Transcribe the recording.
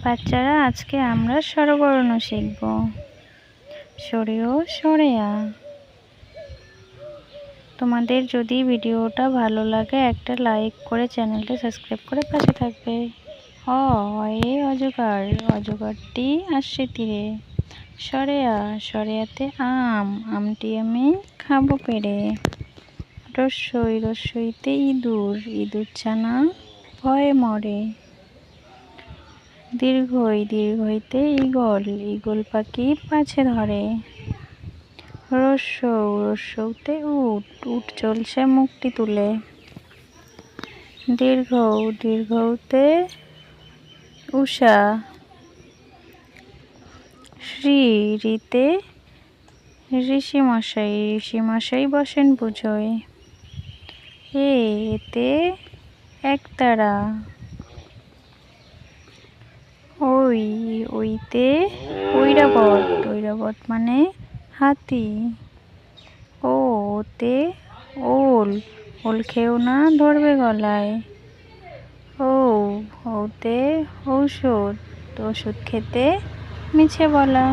বাচ্চারা, আজকে আমরা স্বরবর্ণ শিখব। সরেও সরেয়া। তোমাদের যদি ভিডিওটা ভালো লাগে একটা লাইক করে চ্যানেলটা সাবস্ক্রাইব করে পাশে থাকবে। এ অজগর, অজগরটি আসছে তীরে। সরেয়া, সরেয়াতে আম, আমটি আমি খাবো পেড়ে। রস্যই, রস্যইতে ইঁদুর, ইঁদুর ছানা ভয়ে মরে। দীর্ঘই, দীর্ঘইতে ঈগল, ঈগল পাখি পাছে ধরে। রস্যৌ, রস্যৌতে উট, উট চলছে মুখটি তুলে। দীর্ঘৌ, দীর্ঘৌতে উষা। শ্রী, ঋতে ঋষিমশাই, ঋষিমশাই বসেন পুজোয়। এতে একতারা। ওই, ওইতে ঐরাবত, ঐরাবত মানে হাতি। ওতে ওল, ওল খেও না ধরবে গলায়। ওতে ঔষধ, ওষুধ খেতে মিছে বলা।